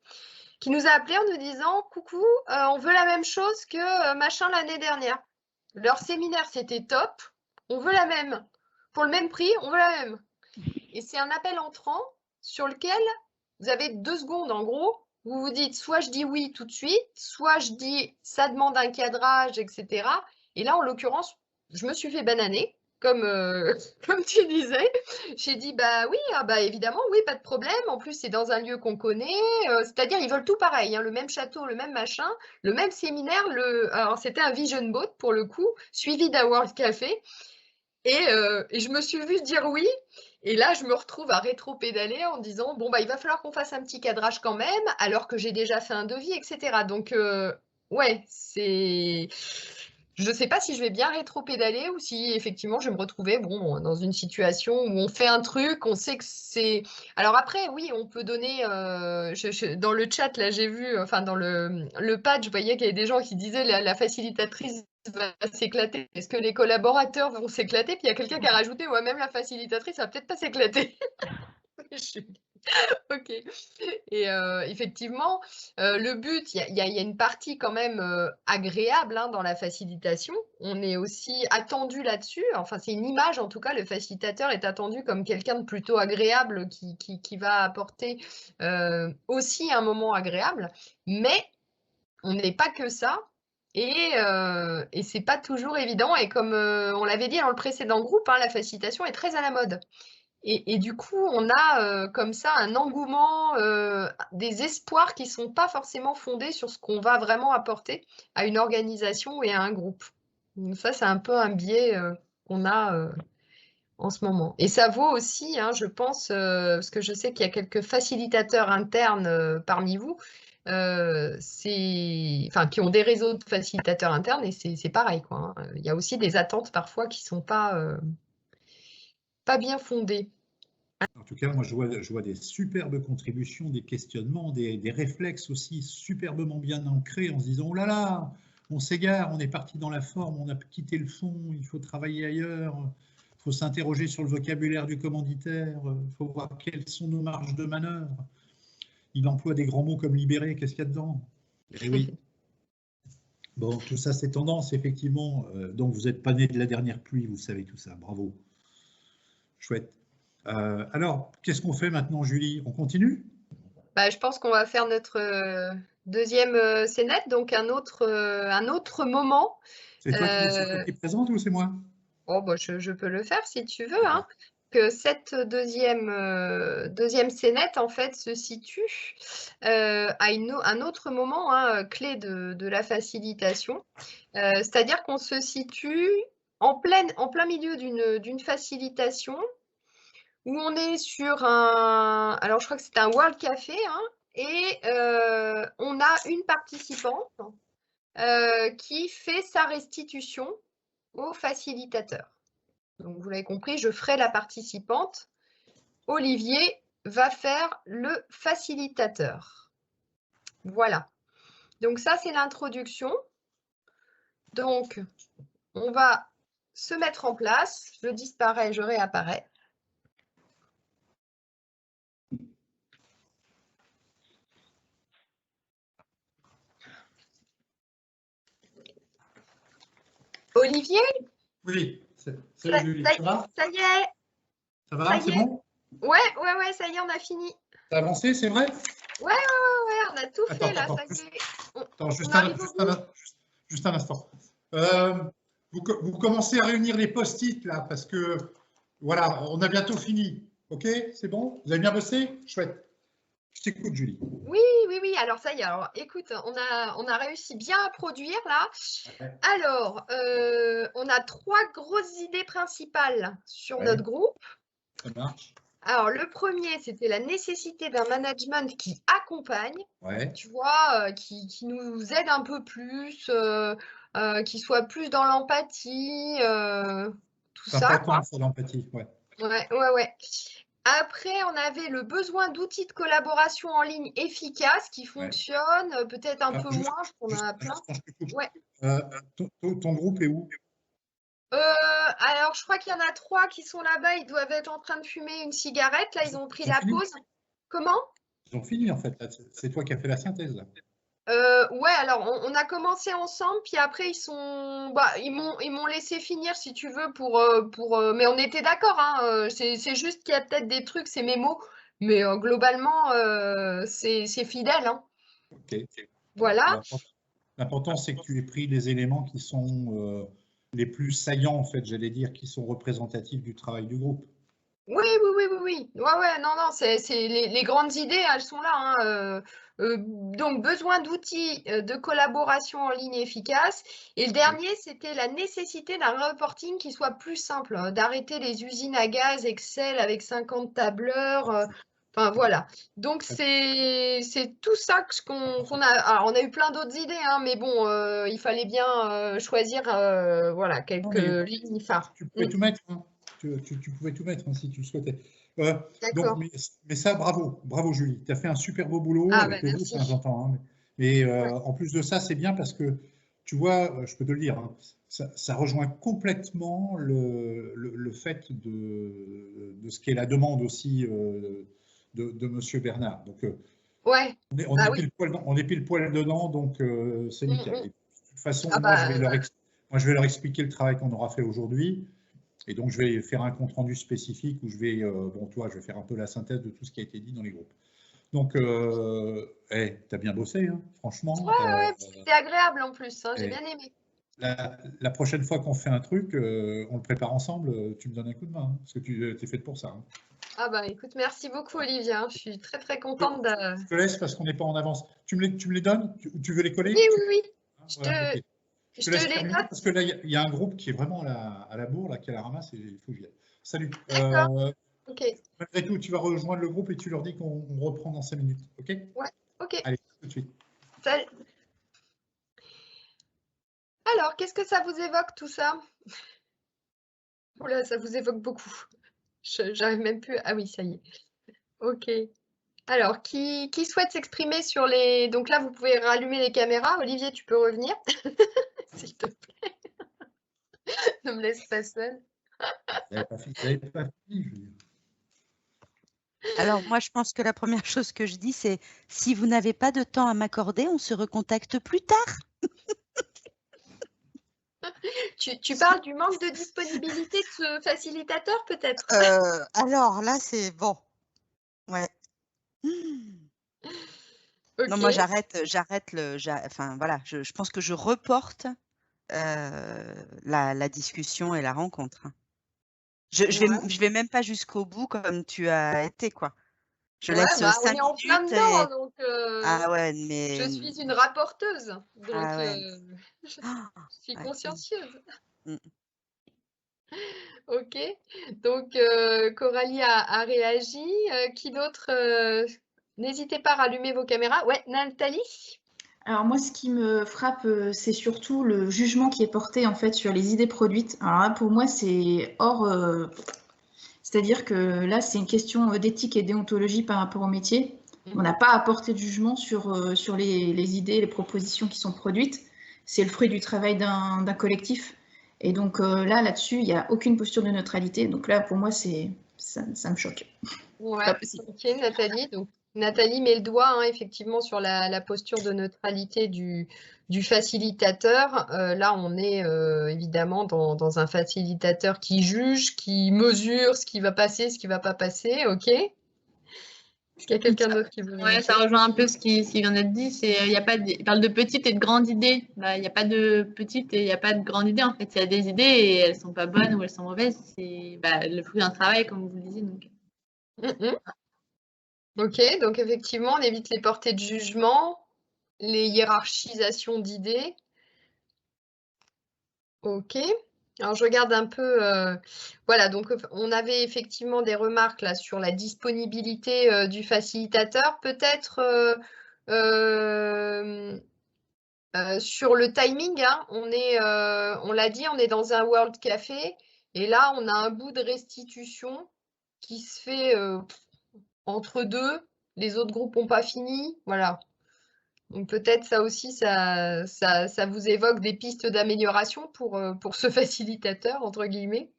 qui nous a appelé en nous disant « Coucou, on veut la même chose que machin l'année dernière. Leur séminaire c'était top, on veut la même. Pour le même prix, on veut la même. » Et c'est un appel entrant sur lequel vous avez 2 secondes en gros. Vous vous dites soit je dis oui tout de suite, soit je dis ça demande un cadrage, etc. Et là, en l'occurrence, je me suis fait bananer, comme tu disais. J'ai dit bah oui, bah évidemment, oui, pas de problème. En plus, c'est dans un lieu qu'on connaît. C'est-à-dire, ils veulent tout pareil, hein, le même château, le même machin, le même séminaire. Alors, c'était un Vision Boat pour le coup, suivi d'un World Café. Et je me suis vue dire oui. Et là, je me retrouve à rétro-pédaler en disant bon, bah, il va falloir qu'on fasse un petit cadrage quand même, alors que j'ai déjà fait un devis, etc. Donc, ouais, c'est. Je ne sais pas si je vais bien rétro-pédaler ou si effectivement je vais me retrouver bon, dans une situation où on fait un truc, on sait que c'est. Alors après, oui, on peut donner. Dans le chat, là, j'ai vu, enfin, dans le pad, je voyais qu'il y avait des gens qui disaient la facilitatrice va s'éclater. Est-ce que les collaborateurs vont s'éclater? Puis il y a quelqu'un qui a rajouté, ouais, même la facilitatrice va peut-être pas s'éclater. Ok. Et effectivement, le but, il y a une partie quand même agréable hein, dans la facilitation. On est aussi attendu là-dessus. Enfin, c'est une image, en tout cas, le facilitateur est attendu comme quelqu'un de plutôt agréable qui va apporter aussi un moment agréable. Mais on n'est pas que ça. Et c'est pas toujours évident. Et comme on l'avait dit dans le précédent groupe, hein, la facilitation est très à la mode. Et du coup, on a comme ça un engouement, des espoirs qui ne sont pas forcément fondés sur ce qu'on va vraiment apporter à une organisation et à un groupe. Donc ça, c'est un peu un biais qu'on a en ce moment. Et ça vaut aussi, hein, je pense, parce que je sais qu'il y a quelques facilitateurs internes parmi vous, qui ont des réseaux de facilitateurs internes, et c'est pareil, quoi, hein. Il y a aussi des attentes parfois qui ne sont pas bien fondées. En tout cas, moi, je vois des superbes contributions, des questionnements, des réflexes aussi superbement bien ancrés en se disant « Oh là là, on s'égare, on est parti dans la forme, on a quitté le fond, il faut travailler ailleurs, il faut s'interroger sur le vocabulaire du commanditaire, il faut voir quelles sont nos marges de manœuvre. Il emploie des grands mots comme libérer, qu'est-ce qu'il y a dedans ?» Eh oui. Bon, tout ça, c'est tendance, effectivement. Donc, vous n'êtes pas né de la dernière pluie, vous savez tout ça. Bravo. Chouette. Alors, qu'est-ce qu'on fait maintenant, Julie? On continue? Je pense qu'on va faire notre deuxième scénette, donc un autre moment. C'est toi qui présente ou c'est moi? Oh, je peux le faire si tu veux, hein. Que cette deuxième scénette, en fait, se situe à un autre moment, hein, clé de la facilitation. C'est-à-dire qu'on se situe en plein milieu d'une facilitation, où on est sur alors je crois que c'est un World Café, hein, et on a une participante qui fait sa restitution au facilitateur. Donc vous l'avez compris, je ferai la participante. Olivier va faire le facilitateur. Voilà. Donc ça, c'est l'introduction. Donc, on va se mettre en place. Je disparais, je réapparais. Olivier? Oui, salut Julie, ça va? Ça y est. Ça va, c'est bon? Ouais, ça y est, on a fini. T'as avancé, c'est vrai? Ouais, on a tout fait là, ça y est. Attends, juste un instant. Vous commencez à réunir les post-it là, parce que voilà, on a bientôt fini. Ok, c'est bon? Vous avez bien bossé? Chouette. Je t'écoute, Julie. Oui. Alors ça y est. Alors écoute, on a réussi bien à produire là. Ouais. Alors, on a 3 grosses idées principales sur notre groupe. Ça marche. Alors le premier, c'était la nécessité d'un management qui accompagne, tu vois, qui nous aide un peu plus, qui soit plus dans l'empathie, tout ça. C'est important, ça, l'empathie, ouais. Ouais. Après, on avait le besoin d'outils de collaboration en ligne efficaces qui fonctionnent, peut-être un peu moins, parce qu'on en a plein. Ouais. Ton groupe est où? Alors, je crois qu'il y en a 3 qui sont là-bas, ils doivent être en train de fumer une cigarette. Là, ils ont pris la pause. Comment? Ils ont fini, en fait. C'est toi qui as fait la synthèse, là. Ouais, alors on a commencé ensemble, puis après ils m'ont laissé finir si tu veux mais on était d'accord, hein, c'est juste qu'il y a peut-être des trucs, c'est mes mots, mais globalement c'est fidèle, hein. Ok. Voilà. L'important c'est que tu aies pris les éléments qui sont les plus saillants, en fait, j'allais dire, qui sont représentatifs du travail du groupe. Oui. Ouais, non, c'est les grandes idées, elles sont là, hein. Donc, besoin d'outils de collaboration en ligne efficace. Et le dernier, c'était la nécessité d'un reporting qui soit plus simple, d'arrêter les usines à gaz Excel avec 50 tableurs. Enfin, voilà. Donc, c'est tout ça qu'on a. Alors, on a eu plein d'autres idées, hein, mais bon, il fallait bien choisir voilà, quelques lignes phares. Tu pouvais tout mettre, hein. Tu pouvais tout mettre, hein, si tu le souhaitais. Donc, mais ça, bravo Julie, tu as fait un super beau boulot avec les autres, hein, j'entends. Hein, mais en plus de ça, c'est bien parce que, tu vois, je peux te le dire, hein, ça rejoint complètement le fait de ce qu'est la demande aussi de Monsieur Bernard. Donc, on est pile poil dedans, donc c'est nickel. Et de toute façon, moi, je vais leur expliquer le travail qu'on aura fait aujourd'hui. Et donc, je vais faire un compte-rendu spécifique où je vais, je vais faire un peu la synthèse de tout ce qui a été dit dans les groupes. Donc, tu as bien bossé, hein, franchement. Ouais, c'était agréable en plus, hein, j'ai bien aimé. La prochaine fois qu'on fait un truc, on le prépare ensemble, tu me donnes un coup de main, hein, parce que tu es faite pour ça. Hein. Ah bah écoute, merci beaucoup Olivia, hein. Je suis très très contente de... Je te laisse parce qu'on n'est pas en avance. Tu me les donnes? Tu veux les coller? Oui. Voilà, ok. Je te te laisse les terminer note. parce que là, il y a un groupe qui est vraiment à la bourre, là, qui est à la ramasse, et il faut que j'y aille. Salut. D'accord. Ok. Malgré tout, tu vas rejoindre le groupe et tu leur dis qu'on reprend dans 5 minutes, ok? Ouais, ok. Allez, tout de suite. Salut. Alors, qu'est-ce que ça vous évoque tout ça? Oula, ça vous évoque beaucoup. J'arrive même plus. Ah oui, ça y est. Ok. Alors, qui souhaite s'exprimer sur les... Donc là, vous pouvez rallumer les caméras. Olivier, tu peux revenir, s'il te plaît. Ne me laisse pas seule. Vous n'avez pas fini, je veux dire. Alors, moi, je pense que la première chose que je dis, c'est si vous n'avez pas de temps à m'accorder, on se recontacte plus tard. Tu parles du manque de disponibilité de ce facilitateur, peut-être? Alors là, c'est bon. Ouais. Non, moi, Ok. enfin, voilà, je pense que je reporte la discussion et la rencontre. Hein. Je vais même pas jusqu'au bout comme tu as été, quoi. Je Ouais, laisse bah, 5 on est en plein minutes dedans, et... donc Ah ouais, je mais... suis une rapporteuse, donc Ah ouais. je Ah, suis ouais. consciencieuse. Mm. Ok, donc Coralie a réagi. Qui d'autre? N'hésitez pas à rallumer vos caméras. Ouais, Nathalie? Alors moi, ce qui me frappe, c'est surtout le jugement qui est porté en fait sur les idées produites. Alors là, pour moi, c'est hors... c'est-à-dire que là, c'est une question d'éthique et déontologie par rapport au métier. On n'a pas à porter de jugement sur les idées, les propositions qui sont produites. C'est le fruit du travail d'un collectif. Et donc là-dessus, il n'y a aucune posture de neutralité. Donc là, pour moi, ça me choque. Ouais, Pas possible. ok, Nathalie. Donc, Nathalie met le doigt hein, effectivement sur la posture de neutralité du facilitateur. Là, on est évidemment dans un facilitateur qui juge, qui mesure ce qui va passer, ce qui va pas passer. Ok. Est-ce qu'il y a quelqu'un d'autre qui veut Ouais, ça rejoint un peu ce qui vient d'être dit. Il parle de petites et de grandes idées. Bah, il n'y a pas de petites et il n'y a pas de grandes idées. En fait, il y a des idées et elles sont pas bonnes ou elles sont mauvaises. C'est le fruit d'un travail, comme vous le disiez. Donc. Ok, donc effectivement, on évite les portées de jugement, les hiérarchisations d'idées. Ok. Alors, je regarde un peu. Voilà, donc on avait effectivement des remarques là sur la disponibilité du facilitateur. Peut-être sur le timing, hein, on l'a dit, on est dans un World Café et là, on a un bout de restitution qui se fait entre deux. Les autres groupes n'ont pas fini. Voilà. Donc peut-être ça aussi, ça vous évoque des pistes d'amélioration pour ce facilitateur, entre guillemets.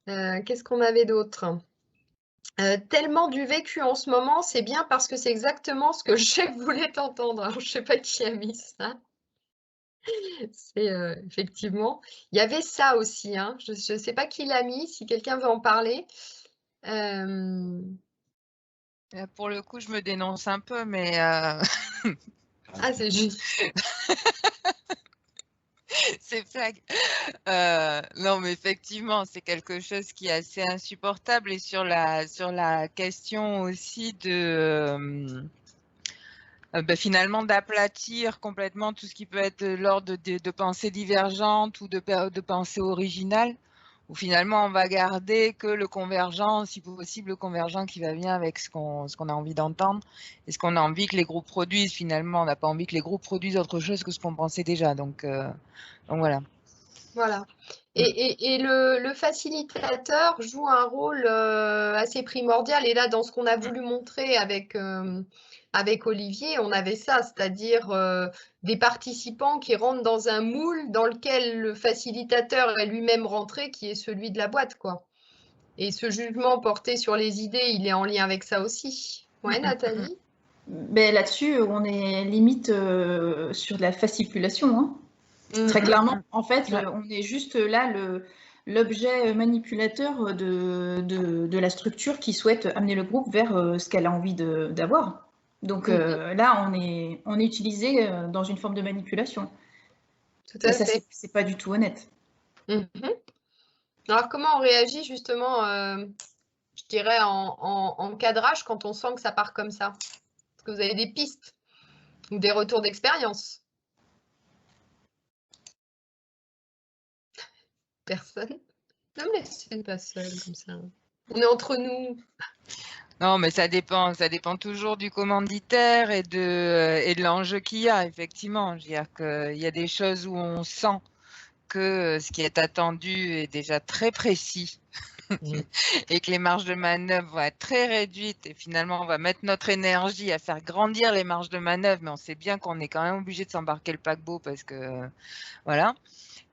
Qu'est-ce qu'on avait d'autre? Tellement du vécu en ce moment, c'est bien parce que c'est exactement ce que le chef voulait entendre. Alors, je ne sais pas qui a mis ça. C'est effectivement. Il y avait ça aussi. Hein. Je ne sais pas qui l'a mis, si quelqu'un veut en parler. Pour le coup, je me dénonce un peu, mais... Ah, c'est juste. C'est blague. Non, mais effectivement, c'est quelque chose qui est assez insupportable. Et sur la question aussi de... finalement, d'aplatir complètement tout ce qui peut être de l'ordre de pensée divergente ou de pensée originale, où finalement, on va garder que le convergent, si possible, le convergent qui va bien avec ce qu'on a envie d'entendre et ce qu'on a envie que les groupes produisent. Finalement, on n'a pas envie que les groupes produisent autre chose que ce qu'on pensait déjà. Donc voilà. Voilà. Et le facilitateur joue un rôle assez primordial. Et là, dans ce qu'on a voulu montrer avec Olivier, on avait ça, c'est-à-dire des participants qui rentrent dans un moule dans lequel le facilitateur est lui-même rentré, qui est celui de la boîte, quoi. Et ce jugement porté sur les idées, il est en lien avec ça aussi. Ouais, Nathalie? Ben, là-dessus, on est limite sur de la fasciculation. Hein. Très clairement, en fait, on est juste là l'objet manipulateur de la structure qui souhaite amener le groupe vers ce qu'elle a envie d'avoir. Donc là, on est utilisé dans une forme de manipulation. Tout à Et ça, fait. c'est pas du tout honnête. Alors, comment on réagit justement, je dirais, en cadrage quand on sent que ça part comme ça? Est-ce que vous avez des pistes ou des retours d'expérience? Personne? Ne me laissez pas seule comme ça. On est entre nous. Non, mais ça dépend toujours du commanditaire et de l'enjeu qu'il y a, effectivement. Je veux dire qu'il y a des choses où on sent que ce qui est attendu est déjà très précis et que les marges de manœuvre vont être très réduites et finalement on va mettre notre énergie à faire grandir les marges de manœuvre, mais on sait bien qu'on est quand même obligé de s'embarquer le paquebot parce que voilà.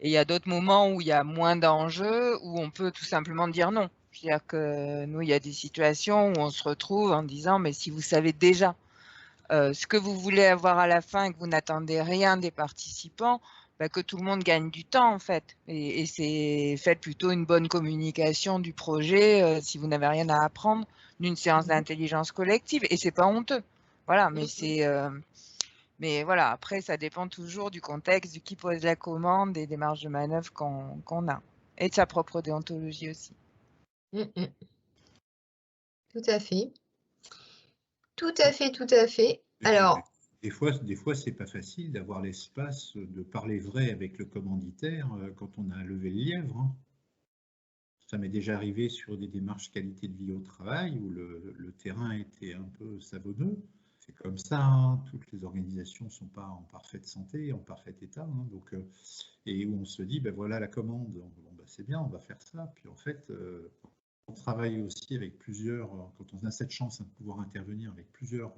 Et il y a d'autres moments où il y a moins d'enjeux, où on peut tout simplement dire non. C'est-à-dire que nous, il y a des situations où on se retrouve en disant, mais si vous savez déjà ce que vous voulez avoir à la fin et que vous n'attendez rien des participants, bah, que tout le monde gagne du temps en fait. Et c'est faites plutôt une bonne communication du projet si vous n'avez rien à apprendre d'une séance d'intelligence collective. Et c'est pas honteux. Voilà, mais c'est... mais voilà, après, ça dépend toujours du contexte, de qui pose la commande et des marges de manœuvre qu'on a. Et de sa propre déontologie aussi. Tout à fait. Tout à fait, tout à fait. Alors, des fois, c'est pas facile d'avoir l'espace de parler vrai avec le commanditaire quand on a levé le lièvre. Hein. Ça m'est déjà arrivé sur des démarches qualité de vie au travail où le terrain était un peu savonneux. C'est comme ça, hein. Toutes les organisations ne sont pas en parfaite santé, en parfait état. Hein. Donc, et où on se dit, ben voilà la commande, bon, ben c'est bien, on va faire ça. Puis en fait, on travaille aussi avec plusieurs, quand on a cette chance de pouvoir intervenir avec plusieurs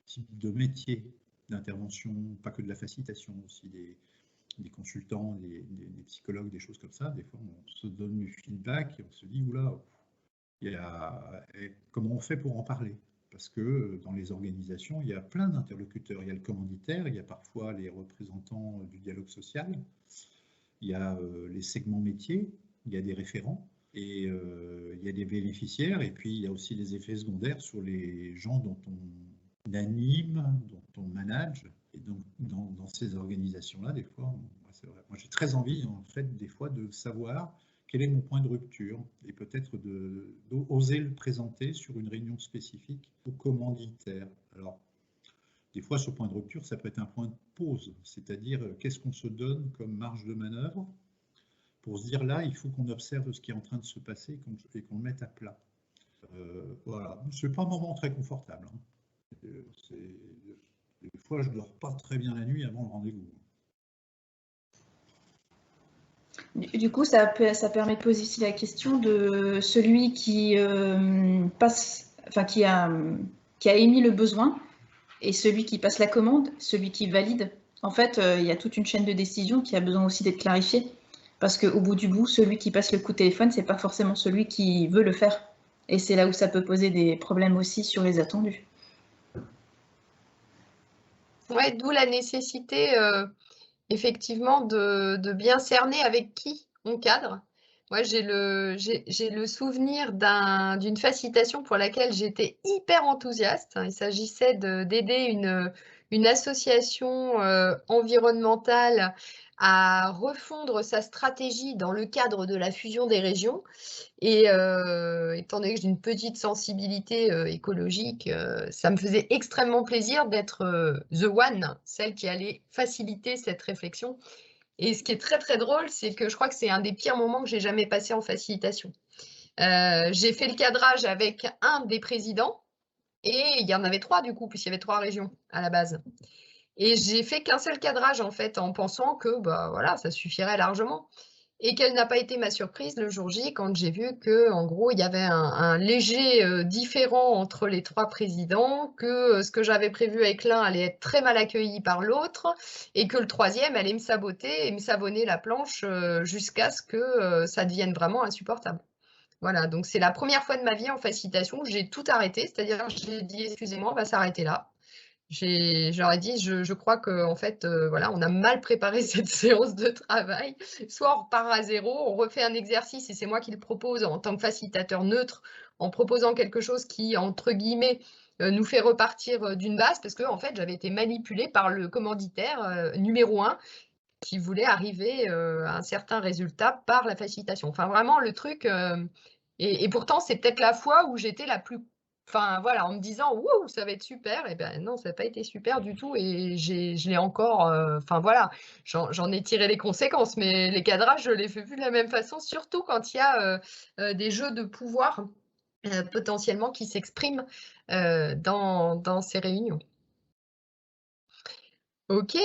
types de métiers d'intervention, pas que de la facilitation, aussi des consultants, des psychologues, des choses comme ça. Des fois, on se donne du feedback et on se dit, oula, comment on fait pour en parler? Parce que dans les organisations, il y a plein d'interlocuteurs. Il y a le commanditaire, il y a parfois les représentants du dialogue social, il y a les segments métiers, il y a des référents, et il y a des bénéficiaires, et puis il y a aussi les effets secondaires sur les gens dont on anime, dont on manage. Et donc, dans ces organisations-là, des fois, c'est vrai, moi j'ai très envie, en fait, des fois, de savoir quel est mon point de rupture et peut-être d'oser le présenter sur une réunion spécifique au commanditaire. Alors, des fois, ce point de rupture, ça peut être un point de pause, c'est-à-dire qu'est-ce qu'on se donne comme marge de manœuvre pour se dire là, il faut qu'on observe ce qui est en train de se passer et qu'on le mette à plat. Voilà, ce n'est pas un moment très confortable. Hein. Des fois, je ne dors pas très bien la nuit avant le rendez-vous. Du coup, ça permet de poser ici la question de celui qui qui a émis le besoin et celui qui passe la commande, celui qui valide. En fait, il y a toute une chaîne de décision qui a besoin aussi d'être clarifiée. Parce qu'au bout du bout, celui qui passe le coup de téléphone, ce n'est pas forcément celui qui veut le faire. Et c'est là où ça peut poser des problèmes aussi sur les attendus. Ouais, d'où la nécessité, effectivement, de bien cerner avec qui on cadre. Moi, j'ai le souvenir d'une facilitation pour laquelle j'étais hyper enthousiaste. Il s'agissait d'aider une association environnementale à refondre sa stratégie dans le cadre de la fusion des régions. Et étant donné que j'ai une petite sensibilité écologique, ça me faisait extrêmement plaisir d'être the one, celle qui allait faciliter cette réflexion. Et ce qui est très très drôle, c'est que je crois que c'est un des pires moments que j'ai jamais passé en facilitation. J'ai fait le cadrage avec un des présidents, et il y en avait 3 du coup, puisqu'il y avait 3 régions à la base. Et j'ai fait qu'un seul cadrage en fait, en pensant que bah, voilà, ça suffirait largement. Et quelle n'a pas été ma surprise le jour J quand j'ai vu qu'en gros, il y avait un léger différent entre les 3 présidents, que ce que j'avais prévu avec l'un allait être très mal accueilli par l'autre, et que le 3e allait me saboter et me savonner la planche jusqu'à ce que ça devienne vraiment insupportable. Voilà, donc c'est la première fois de ma vie en facilitation où j'ai tout arrêté, c'est-à-dire j'ai dit excusez-moi, on va s'arrêter là. J'aurais dit, je crois qu'en fait, voilà, on a mal préparé cette séance de travail. Soit on repart à zéro, on refait un exercice et c'est moi qui le propose en tant que facilitateur neutre, en proposant quelque chose qui, entre guillemets, nous fait repartir d'une base parce que en fait, j'avais été manipulée par le commanditaire numéro 1 qui voulait arriver à un certain résultat par la facilitation. Enfin, vraiment, le truc... et pourtant, c'est peut-être la fois où j'étais la plus... Enfin, voilà, en me disant, ouh, ça va être super. Et ben non, ça n'a pas été super du tout. Et je l'ai encore... Enfin, voilà, j'en ai tiré les conséquences. Mais les cadrages, je les fais plus de la même façon, surtout quand il y a des jeux de pouvoir potentiellement qui s'expriment dans ces réunions. Ok.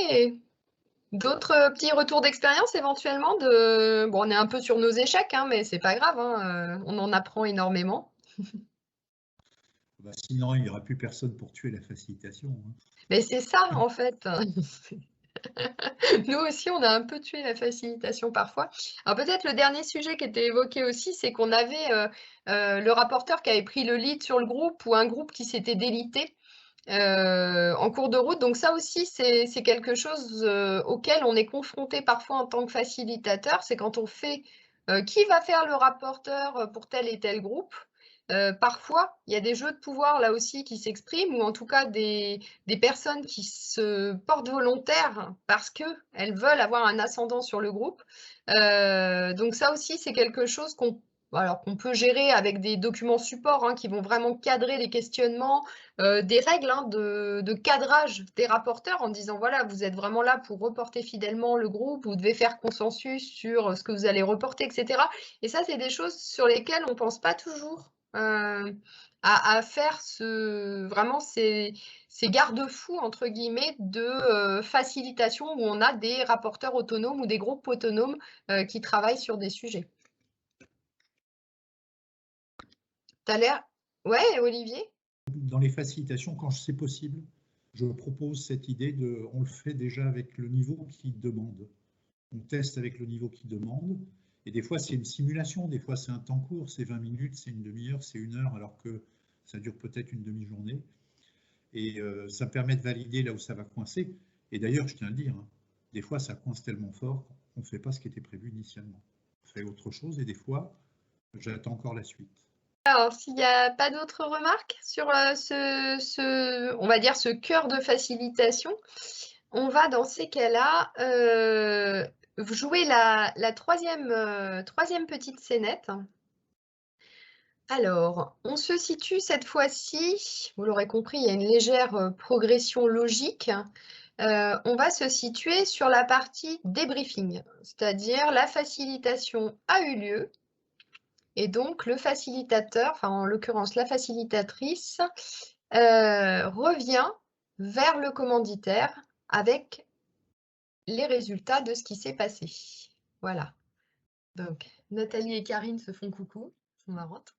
D'autres petits retours d'expérience éventuellement de... Bon, on est un peu sur nos échecs, hein, mais c'est pas grave, hein, on en apprend énormément. Bah, sinon, il n'y aura plus personne pour tuer la facilitation. Hein. Mais c'est ça, en fait. Nous aussi, on a un peu tué la facilitation parfois. Alors peut-être le dernier sujet qui était évoqué aussi, c'est qu'on avait le rapporteur qui avait pris le lead sur le groupe ou un groupe qui s'était délité. En cours de route. Donc ça aussi, c'est quelque chose auquel on est confronté parfois en tant que facilitateur. C'est quand on fait qui va faire le rapporteur pour tel et tel groupe. Parfois, il y a des jeux de pouvoir là aussi qui s'expriment ou en tout cas des personnes qui se portent volontaires parce qu'elles veulent avoir un ascendant sur le groupe. Donc ça aussi, c'est quelque chose qu'on peut gérer avec des documents supports hein, qui vont vraiment cadrer les questionnements, des règles hein, de cadrage des rapporteurs en disant voilà, vous êtes vraiment là pour reporter fidèlement le groupe, vous devez faire consensus sur ce que vous allez reporter, etc. Et ça, c'est des choses sur lesquelles on ne pense pas toujours à faire vraiment ces garde-fous, entre guillemets, de facilitation où on a des rapporteurs autonomes ou des groupes autonomes qui travaillent sur des sujets. T'as l'air... Ouais, Olivier? Dans les facilitations, quand c'est possible, je propose cette idée de, on le fait déjà avec le niveau qui demande. On teste avec le niveau qui demande. Et des fois, c'est une simulation, des fois, c'est un temps court, c'est 20 minutes, c'est une demi-heure, c'est 1 heure, alors que ça dure peut-être une demi-journée. Et ça permet de valider là où ça va coincer. Et d'ailleurs, je tiens à le dire, hein, des fois, ça coince tellement fort qu'on ne fait pas ce qui était prévu initialement. On fait autre chose et des fois, j'attends encore la suite. Alors, s'il n'y a pas d'autres remarques sur on va dire ce cœur de facilitation, on va dans ces cas-là jouer la troisième petite scénette. Alors, on se situe cette fois-ci, vous l'aurez compris, il y a une légère progression logique. On va se situer sur la partie débriefing, c'est-à-dire la facilitation a eu lieu. Et donc, le facilitateur, enfin en l'occurrence la facilitatrice, revient vers le commanditaire avec les résultats de ce qui s'est passé. Voilà. Donc, Nathalie et Karine se font coucou, sont marrantes.